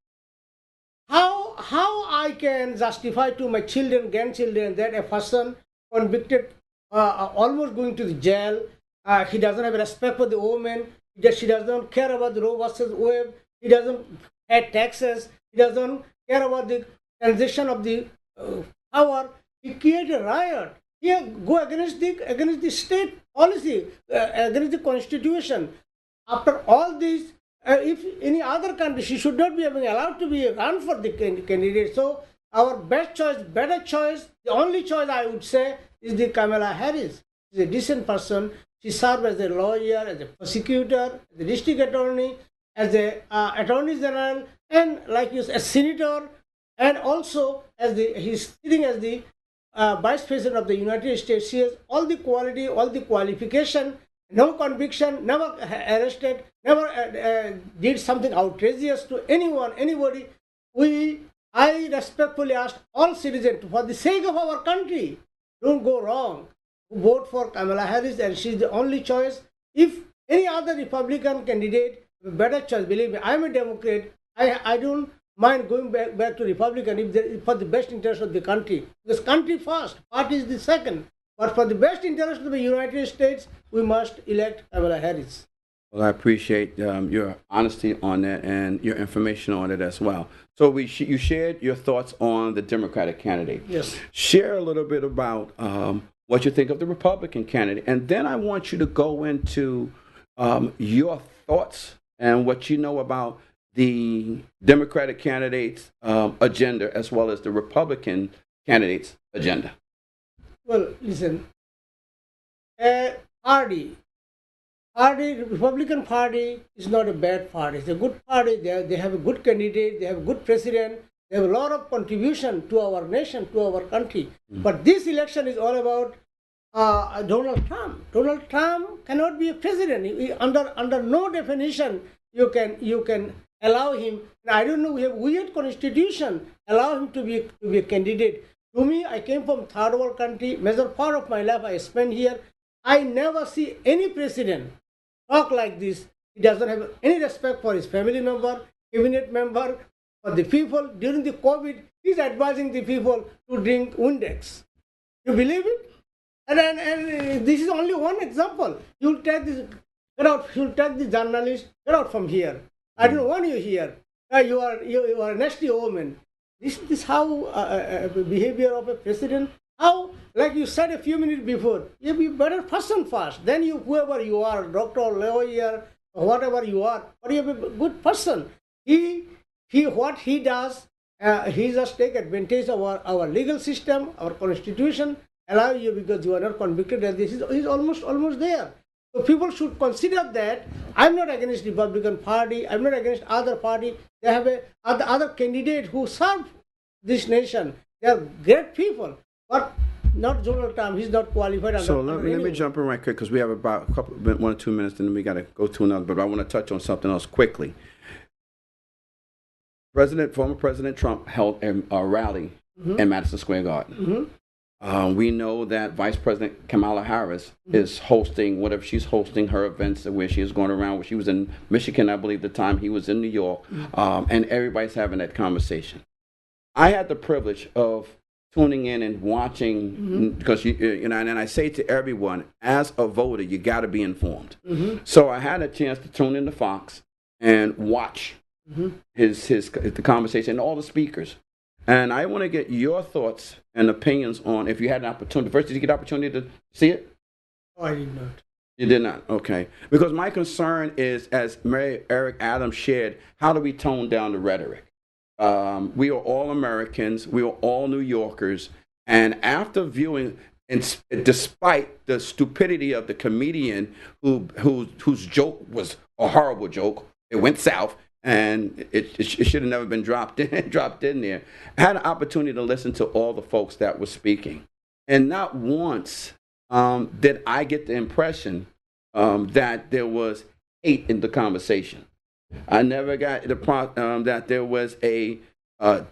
How I can justify to my children, grandchildren, that a person convicted almost going to the jail, he doesn't have respect for the woman, she doesn't care about the Roe versus Wade, he doesn't pay taxes, he doesn't care about the transition of the power, he create a riot. He go against the state policy, against the constitution. after all this, if any other country, she should not be allowed to be run for the candidate. So our best choice, better choice, the only choice I would say is the Kamala Harris. She's a decent person. She served as a lawyer, as a prosecutor, as a district attorney, as a attorney general, and like you said, a senator, and also as he's sitting as the vice president of the United States. She has all the quality, all the qualification, no conviction, never arrested, never did something outrageous to anyone, anybody. I respectfully ask all citizens, for the sake of our country, don't go wrong. Vote for Kamala Harris, and she's the only choice. If any other Republican candidate, better choice, believe me, I'm a Democrat. I don't mind going back to Republican if for the best interest of the country. Because country first, party is the second. But for the best interest of the United States, we must elect Kamala Harris. Well, I appreciate your honesty on that and your information on it as well. So you shared your thoughts on the Democratic candidate. Yes. Share a little bit about what you think of the Republican candidate. And then I want you to go into your thoughts and what you know about the Democratic candidate's agenda as well as the Republican candidate's agenda. Well, listen, Republican Party is not a bad party. It's a good party. They have a good candidate. They have a good president. They have a lot of contribution to our nation, to our country. But this election is all about Donald Trump. Donald Trump cannot be a president. Under no definition you can allow him. I don't know. We have weird constitution allow him to be a candidate. To me, I came from third world country. Major part of my life I spent here. I never see any president talk like this. He doesn't have any respect for his family member, cabinet member, for the people. During the COVID, he's advising the people to drink Windex. You believe it? And this is only one example. You'll take this, get out. You'll take the journalist, get out from here. I don't want you here. You are a nasty woman. This is how behavior of a president. How, like you said a few minutes before, you be a better person first. Then whoever you are, doctor, lawyer, whatever you are, but you be a good person. What he does, he just take advantage of our legal system, our constitution, allow you because you are not convicted. And this is almost there. So people should consider that. I'm not against Republican Party. I'm not against other party. They have other candidates who serve this nation. They are great people, but not Donald Trump. He's not qualified. So let me jump in right quick because we have about 1 or 2 minutes, and then we got to go to another. But I want to touch on something else quickly. Former President Trump held a rally in Madison Square Garden. We know that Vice President Kamala Harris is hosting whatever she's hosting, her events where she is going around. Where she was in Michigan, I believe, the time he was in New York, and everybody's having that conversation. I had the privilege of tuning in and watching because you know, and I say to everyone, as a voter, you got to be informed. So I had a chance to tune into Fox and watch the conversation and all the speakers. And I want to get your thoughts and opinions on if you had an opportunity. First, did you get an opportunity to see it? Oh, I did not. You did not? Okay. Because my concern is, as Mary Eric Adams shared, how do we tone down the rhetoric? We are all Americans. We are all New Yorkers. And after viewing, and despite the stupidity of the comedian whose joke was a horrible joke, it went south. And it should have never been dropped in there. I had an opportunity to listen to all the folks that were speaking. And not once did I get the impression that there was hate in the conversation. I never got that there was a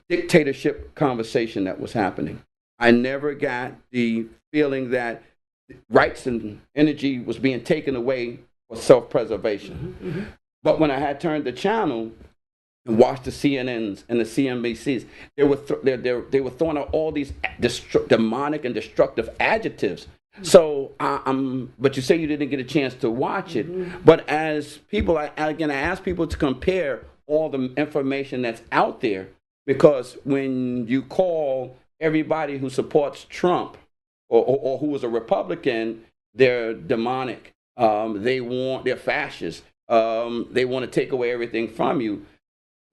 dictatorship conversation that was happening. I never got the feeling that rights and energy was being taken away for self-preservation. But when I had turned the channel and watched the CNNs and the CNBCs, they were throwing out all these demonic and destructive adjectives. So, but you say you didn't get a chance to watch it. But as people, I ask people to compare all the information that's out there, because when you call everybody who supports Trump or who is a Republican, they're demonic. They're fascists. they want to take away everything from you,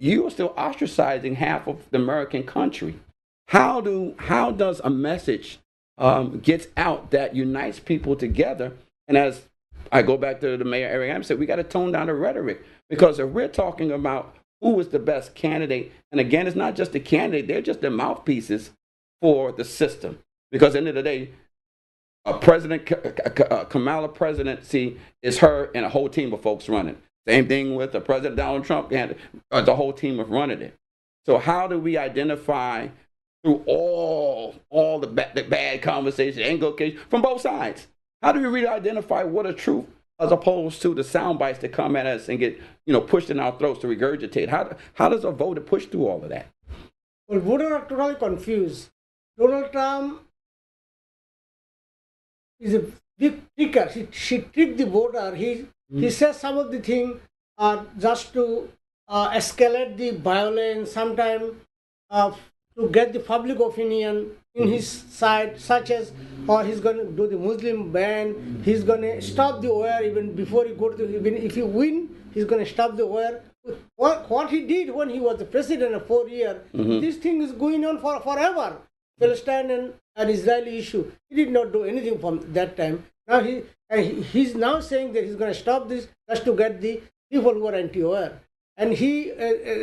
you are still ostracizing half of the American country. How does a message gets out that unites people together? And as I go back to the Mayor Eric Adams said, we got to tone down the rhetoric, because if we're talking about who is the best candidate, and again, it's not just the candidate, they're just the mouthpieces for the system. Because at the end of the day, Kamala presidency is her and a whole team of folks running. Same thing with the President Donald Trump and the whole team of running it. So how do we identify through all the bad conversation and location from both sides? How do we really identify what is truth as opposed to the sound bites that come at us and get pushed in our throats to regurgitate? How does a voter push through all of that? Well, voters are totally confused. Donald Trump is a big tricker. She tricked the voter. He says some of the things are just to escalate the violence, sometimes to get the public opinion in his side, such as, or he's going to do the Muslim ban, he's going to stop the war even before he go to, even if he win, he's going to stop the war. What he did when he was the president of 4 years, this thing is going on forever. Palestine and Israeli issue. He did not do anything from that time. Now he's now saying that he's going to stop this just to get the people who are anti-war. And he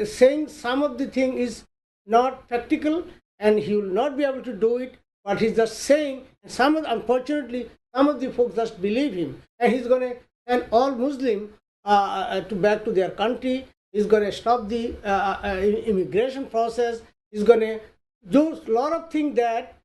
saying some of the thing is not practical, and he will not be able to do it. But he's just saying, and unfortunately, some of the folks just believe him, and he's going to send all Muslims back to their country. He's going to stop the immigration process. He's going to do a lot of things that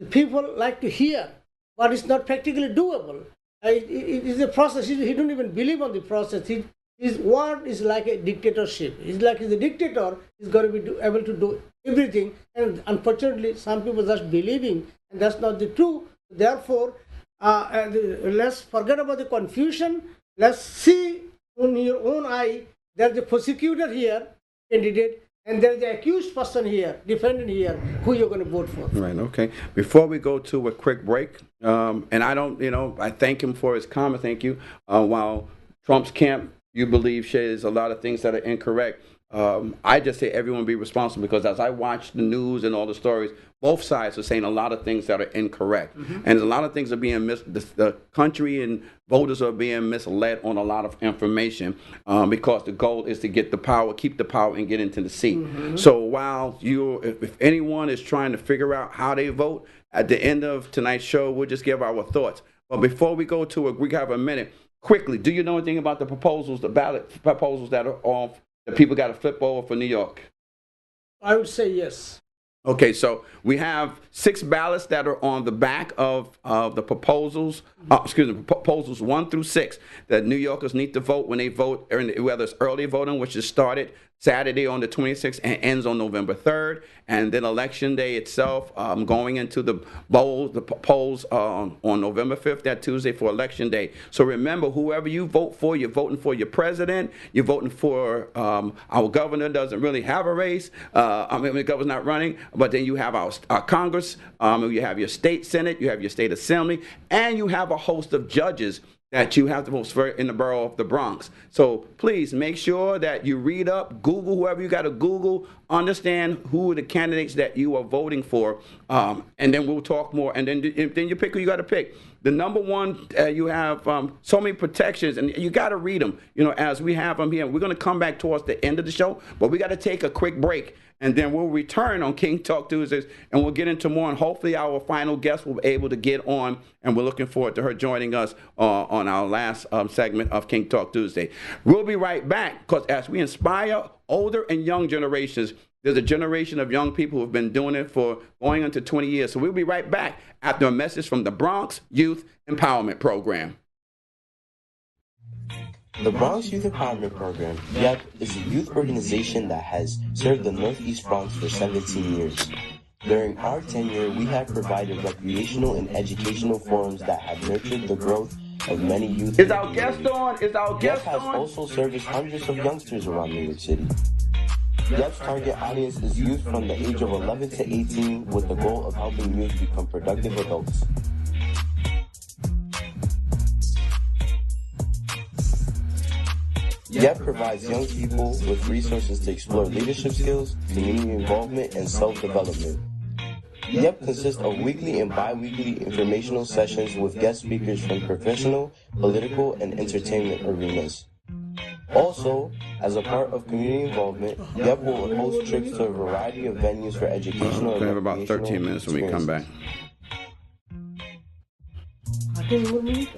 people like to hear, but it's not practically doable. It is a process. He don't even believe on the process. His word is like a dictatorship. He's like he's a dictator. He's going to be able to do everything. And unfortunately, some people just believing, and that's not the truth. Therefore, let's forget about the confusion. Let's see in your own eye. There's the prosecutor here, candidate, and there's the accused person here, defendant here, who you're going to vote for. Right, okay. Before we go to a quick break, and I don't, I thank him for his comment, thank you. While Trump's camp, you believe, shares a lot of things that are incorrect, I just say everyone be responsible, because as I watch the news and all the stories, both sides are saying a lot of things that are incorrect. And a lot of things are being the country and voters are being misled on a lot of information, because the goal is to get the power, keep the power, and get into the seat. So while if anyone is trying to figure out how they vote, at the end of tonight's show, we'll just give our thoughts. But before we go to it, we have a minute. Quickly, do you know anything about the proposals, the ballot proposals that are off, that people got to flip over for New York? I would say yes. Okay, so we have 6 ballots that are on the back of the proposals, proposals 1 through 6, that New Yorkers need to vote when they vote, whether it's early voting, which is started Saturday on the 26th and ends on November 3rd, and then election day itself, going into the polls on November 5th, that Tuesday, for election day. So remember, whoever you vote for, you're voting for your president, you're voting for our governor doesn't really have a race, the governor's not running, but then you have our Congress, you have your state Senate, you have your state assembly, and you have a host of judges that you have to vote for in the borough of the Bronx. So please make sure that you read up, Google whoever you got to Google, understand who are the candidates that you are voting for, and then we'll talk more. And then you pick who you got to pick. The number one, you have so many protections, and you got to read them, as we have them here. We're going to come back towards the end of the show, but we got to take a quick break. And then we'll return on King Talk Tuesdays, and we'll get into more. And hopefully our final guest will be able to get on, and we're looking forward to her joining us on our last segment of King Talk Tuesday. We'll be right back, because as we inspire older and young generations, there's a generation of young people who have been doing it for going into 20 years. So we'll be right back after a message from the Bronx Youth Empowerment Program. The Bronx Youth Empowerment Program, YEP, is a youth organization that has served the Northeast Bronx for 17 years. During our tenure, we have provided recreational and educational forums that have nurtured the growth of many youth. Is our guest on? YEP has also serviced hundreds of youngsters around New York City. YEP's target audience is youth from the age of 11 to 18 with the goal of helping youth become productive adults. YEP provides young people with resources to explore leadership skills, community involvement, and self-development. YEP consists of weekly and bi-weekly informational sessions with guest speakers from professional, political, and entertainment arenas. Also, as a part of community involvement, YEP will host trips to a variety of venues for educational and We have about 13 minutes when we come back. 13 more minutes?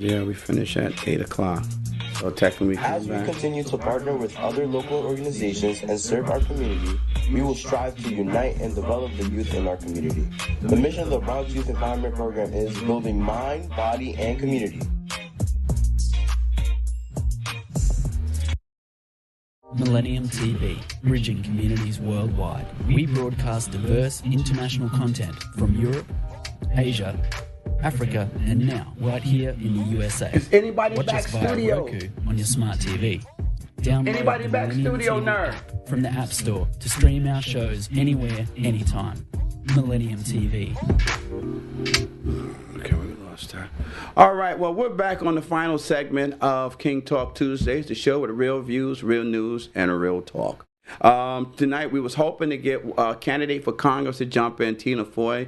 Yeah, we finish at 8 o'clock. So technically, as we continue to partner with other local organizations and serve our community, we will strive to unite and develop the youth in our community. The mission of the Bronx Youth Empowerment Program is building mind, body, and community. Millennium TV, bridging communities worldwide. We broadcast diverse international content from Europe, Asia, Africa, and now right here in the USA. Is anybody Watch back us via studio? Roku on your smart TV. Download Anybody the back Millennium studio, TV nerd? app from the App Store to stream our shows anywhere, anytime. Millennium TV. Okay, we lost her. All right, well, we're back on the final segment of King Talk Tuesdays, the show with real views, real news, and a real talk. Tonight, we was hoping to get a candidate for Congress to jump in, Tina Foy.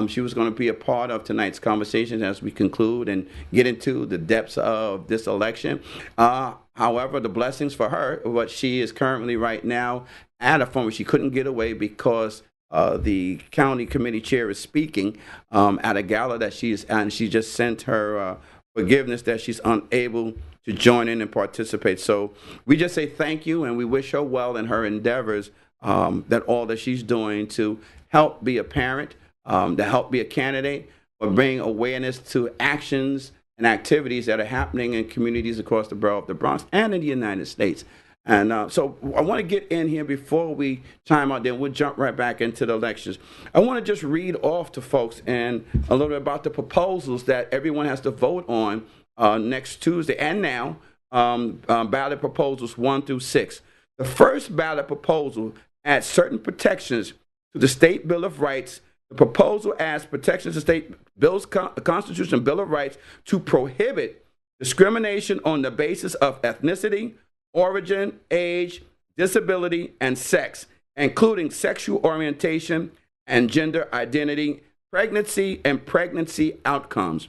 She was going to be a part of tonight's conversation as we conclude and get into the depths of this election. However, the blessings for her, what she is currently right now at a phone where she couldn't get away because the county committee chair is speaking at a gala that she's at, and she just sent her forgiveness that she's unable to join in and participate. So we just say thank you, and we wish her well in her endeavors, that all that she's doing to help be a parent, to help be a candidate, or bring awareness to actions and activities that are happening in communities across the borough of the Bronx and in the United States. And so I want to get in here before we time out, then we'll jump right back into the lectures. I want to just read off to folks and a little bit about the proposals that everyone has to vote on next Tuesday and now, ballot proposals 1 through 6. The first ballot proposal adds certain protections to the State Bill of Rights. The proposal adds protections to State Bill's Constitution Bill of Rights to prohibit discrimination on the basis of ethnicity, origin, age, disability, and sex, including sexual orientation and gender identity, pregnancy, and pregnancy outcomes.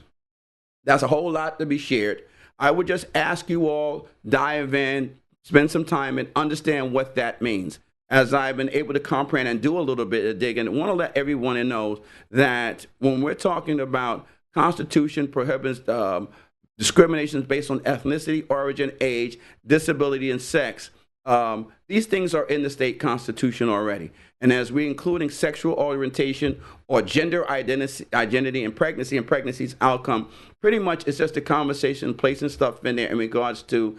That's a whole lot to be shared. I would just ask you all, dive in, spend some time, and understand what that means. As I've been able to comprehend and do a little bit of digging, I want to let everyone know that when we're talking about Constitution prohibits discriminations based on ethnicity, origin, age, disability, and sex, these things are in the state constitution already. And as we're including sexual orientation or gender identity and pregnancy's outcome, pretty much it's just a conversation placing stuff in there in regards to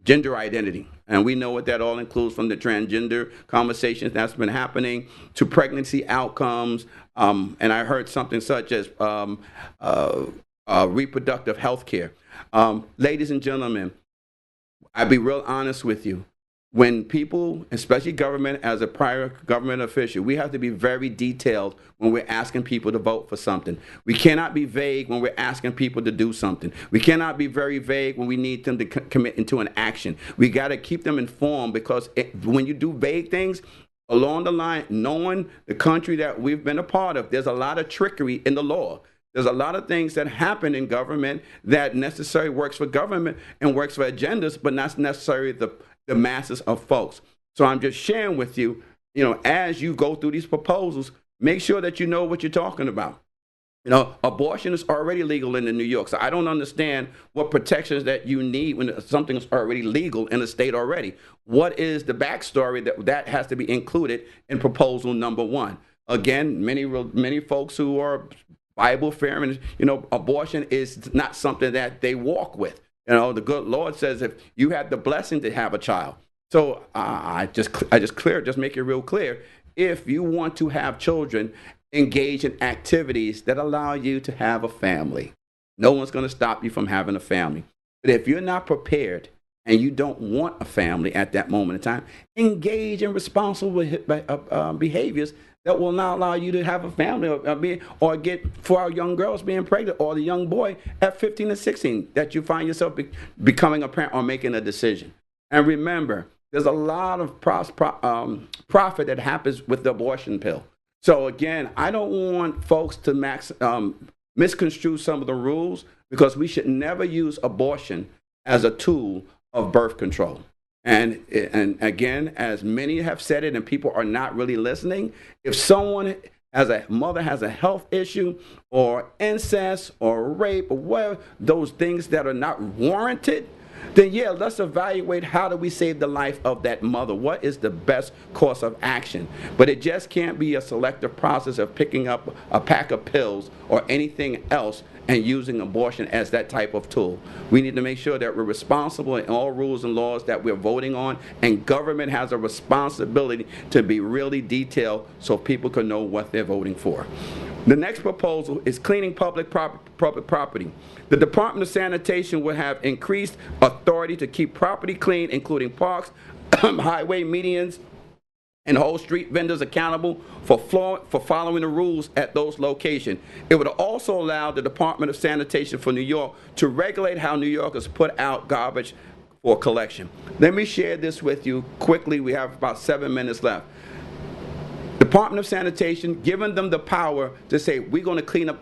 gender identity. And we know what that all includes, from the transgender conversations that's been happening to pregnancy outcomes. And I heard something such as reproductive health care. Ladies and gentlemen, I'll be real honest with you. When people, especially government, as a prior government official, we have to be very detailed when we're asking people to vote for something. We cannot be vague when we're asking people to do something. We cannot be very vague when we need them to commit into an action. We got to keep them informed, because when you do vague things, along the line, knowing the country that we've been a part of, there's a lot of trickery in the law. There's a lot of things that happen in government that necessarily works for government and works for agendas, but not necessarily the masses of folks. So I'm just sharing with you, as you go through these proposals, make sure that you know what you're talking about. Abortion is already legal in New York, so I don't understand what protections that you need when something is already legal in the state already. What is the backstory that has to be included in proposal number 1? Again, many folks who are Bible fearing, abortion is not something that they walk with. The good Lord says if you have the blessing to have a child. So I just make it real clear. If you want to have children, engage in activities that allow you to have a family. No one's going to stop you from having a family. But if you're not prepared and you don't want a family at that moment in time, engage in responsible behaviors that will not allow you to have a family or get for our young girls being pregnant or the young boy at 15 and 16 that you find yourself becoming a parent or making a decision. And remember, there's a lot of profit that happens with the abortion pill. So again, I don't want folks to misconstrue some of the rules, because we should never use abortion as a tool of birth control. And again, as many have said it and people are not really listening, if someone as a mother has a health issue or incest or rape or whatever, those things that are not warranted, then yeah, let's evaluate how do we save the life of that mother. What is the best course of action? But it just can't be a selective process of picking up a pack of pills or anything else and using abortion as that type of tool. We need to make sure that we're responsible in all rules and laws that we're voting on, and government has a responsibility to be really detailed so people can know what they're voting for. The next proposal is cleaning public property. The Department of Sanitation will have increased authority to keep property clean, including parks, highway medians, and whole street vendors accountable for following the rules at those locations. It would also allow the Department of Sanitation for New York to regulate how New Yorkers put out garbage for collection. Let me share this with you quickly. We have about 7 minutes left. Department of Sanitation, giving them the power to say, we're going to clean up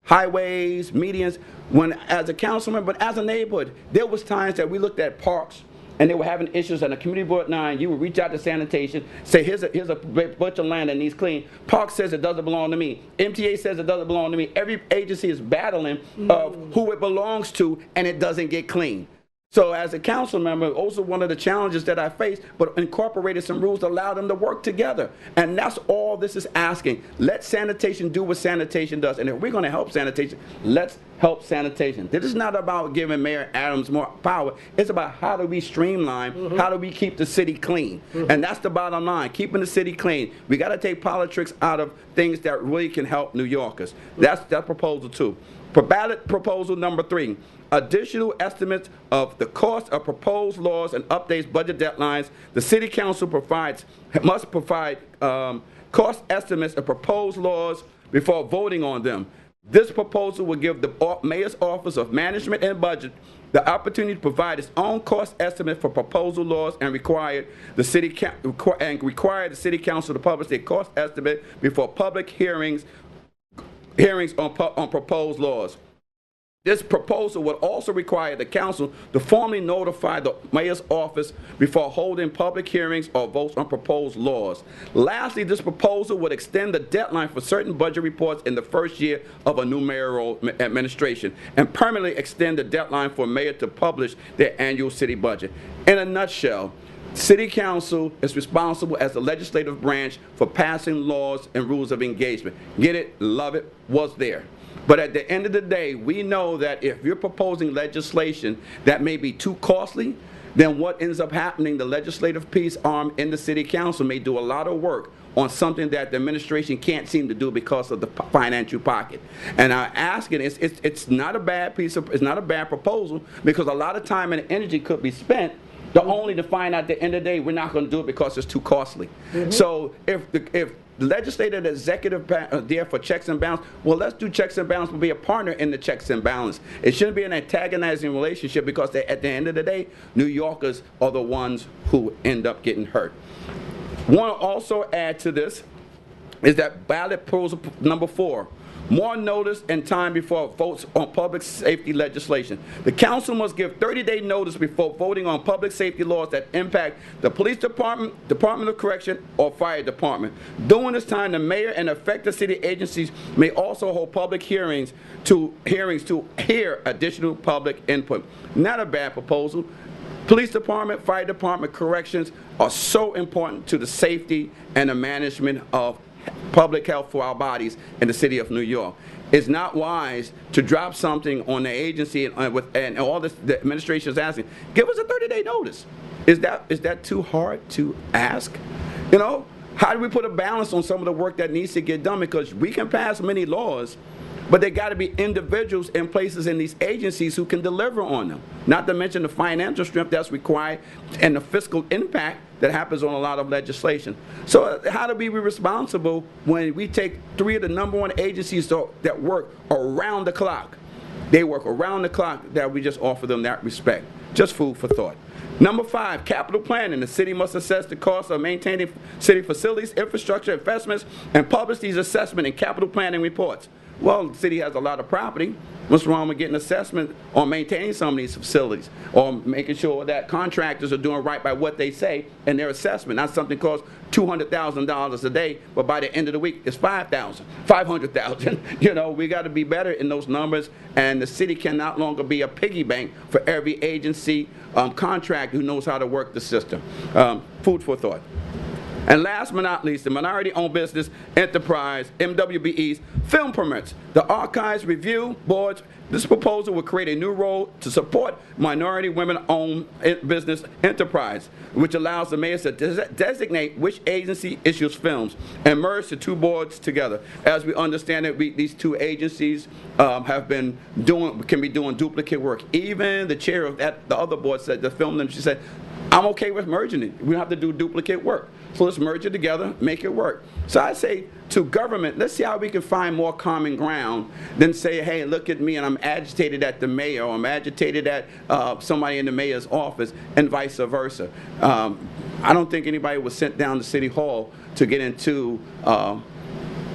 highways, medians. When, as a councilman, but as a neighborhood, there was times that we looked at parks and they were having issues, and a community board 9, you would reach out to sanitation, say, here's a bunch of land that needs clean. Park says it doesn't belong to me. MTA says it doesn't belong to me. Every agency is battling of who it belongs to, and it doesn't get clean. So as a council member, also one of the challenges that I faced, but incorporated some rules to allow them to work together. And that's all this is asking. Let sanitation do what sanitation does. And if we're going to help sanitation, let's help sanitation. This is not about giving Mayor Adams more power. It's about how do we streamline, how do we keep the city clean. And that's the bottom line, keeping the city clean. We got to take politics out of things that really can help New Yorkers. That's proposal 2. For ballot proposal number 3, additional estimates of the cost of proposed laws and updates budget deadlines. The City Council must provide cost estimates of proposed laws before voting on them. This proposal will give the Mayor's Office of Management and Budget the opportunity to provide its own cost estimate for proposal laws and require the City Council to publish a cost estimate before public hearings on proposed laws. This proposal would also require the council to formally notify the mayor's office before holding public hearings or votes on proposed laws. Lastly, this proposal would extend the deadline for certain budget reports in the first year of a new mayoral administration and permanently extend the deadline for mayor to publish their annual city budget. In a nutshell, City Council is responsible as the legislative branch for passing laws and rules of engagement. Get it, love it, was there. But at the end of the day, we know that if you're proposing legislation that may be too costly, then what ends up happening, the legislative piece arm in the City Council may do a lot of work on something that the administration can't seem to do because of the financial pocket. And I'm asking, it's not a bad it's not a bad proposal, because a lot of time and energy could be spent only to find out at the end of the day we're not going to do it because it's too costly. So if the legislative and executive are there for checks and balances, well, let's do checks and balances, but be a partner in the checks and balances. It shouldn't be an antagonizing relationship, because at the end of the day, New Yorkers are the ones who end up getting hurt. Want to also add to this is that ballot proposal number 4. More notice and time before votes on public safety legislation. The council must give 30-day notice before voting on public safety laws that impact the police department, Department of Correction, or fire department. During this time, the mayor and affected city agencies may also hold public hearings to hear additional public input. Not a bad proposal. Police department, fire department, corrections are so important to the safety and the management of public health for our bodies in the city of New York. It's not wise to drop something on the agency and all this the administration is asking. Give us a 30-day notice. Is that too hard to ask? You know, how do we put a balance on some of the work that needs to get done? Because we can pass many laws, but they got to be individuals in places in these agencies who can deliver on them. Not to mention the financial strength that's required and the fiscal impact that happens on a lot of legislation. So how do we be responsible when we take 3 of the #1 agencies that work around the clock? They work around the clock, that we just offer them that respect. Just food for thought. Number 5, capital planning. The city must assess the cost of maintaining city facilities, infrastructure, investments, and publish these assessment and capital planning reports. Well, the city has a lot of property. What's wrong with getting assessment on maintaining some of these facilities, or making sure that contractors are doing right by what they say in their assessment? Not something costs $200,000 a day, but by the end of the week it's $5,000, $500,000. You know, we got to be better in those numbers, and the city can not longer be a piggy bank for every agency contractor who knows how to work the system. Food for thought. And last but not least, the minority-owned business enterprise, MWBE's film permits. The Archives Review Boards, this proposal will create a new role to support minority women-owned business enterprise, which allows the mayor to designate which agency issues films and merge the 2 boards together. As we understand it, these 2 agencies can be doing duplicate work. Even the chair of the other board said, the film industry said, I'm okay with merging it. We don't have to do duplicate work. So let's merge it together, make it work. So I say to government, let's see how we can find more common ground than say, hey, look at me and I'm agitated at the mayor, or I'm agitated at somebody in the mayor's office, and vice versa. I don't think anybody was sent down to City Hall to get into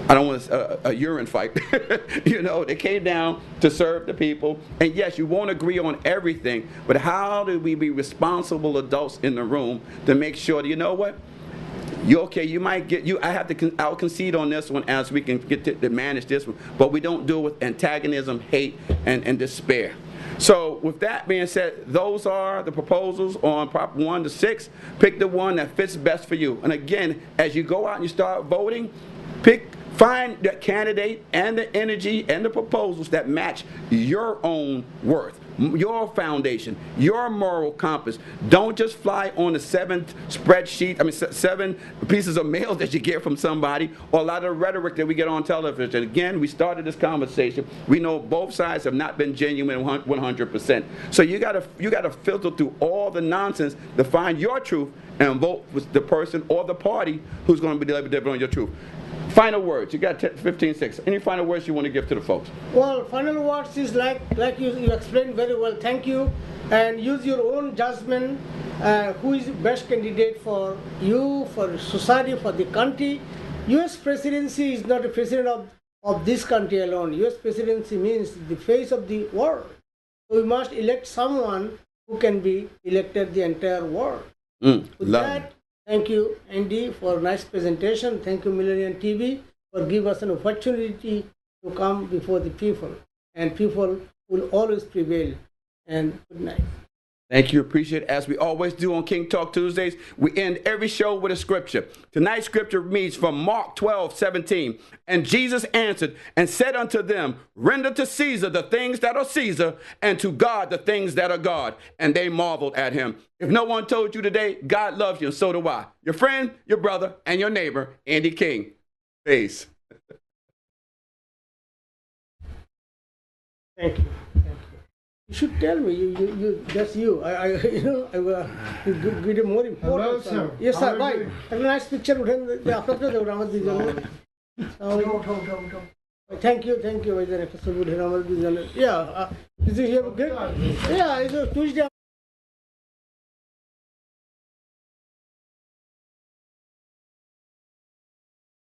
I don't want a urine fight. You know, they came down to serve the people. And yes, you won't agree on everything, but how do we be responsible adults in the room to make sure that, you know what? You okay, you might get, I'll concede on this one as we can get to manage this one, but we don't do it with antagonism, hate, and despair. So with that being said, those are the proposals on Prop 1 to 6. Pick the one that fits best for you. And again, as you go out and you start voting, find the candidate and the energy and the proposals that match your own worth, your foundation, your moral compass. Don't just fly on the 7 pieces of mail that you get from somebody, or a lot of the rhetoric that we get on television. Again, we started this conversation. We know both sides have not been genuine 100%. So you gotta filter through all the nonsense to find your truth and vote with the person or the party who's going to be delivering on your truth. Final words. You got 15 seconds. Any final words you want to give to the folks? Well, final words is like you explained very well. Thank you. And use your own judgment. Who is the best candidate for you, for society, for the country? U.S. presidency is not the president of this country alone. U.S. presidency means the face of the world. So we must elect someone who can be elected the entire world. With that, thank you, Andy, for a nice presentation. Thank you, Millennium TV, for giving us an opportunity to come before the people. And people will always prevail. And good night. Thank you. Appreciate it. As we always do on King Talk Tuesdays, we end every show with a scripture. Tonight's scripture reads from Mark 12:17. And Jesus answered and said unto them, render to Caesar the things that are Caesar, and to God the things that are God. And they marveled at him. If no one told you today, God loves you, and so do I. Your friend, your brother, and your neighbor, Andy King. Peace. Thank you. You should tell me. That's you. You give it more important. Hello, sir. Yes, sir. How are Bye. you? Have a nice picture with him. Thank you. Yeah. Is it here good? Yeah. It's a Tuesday.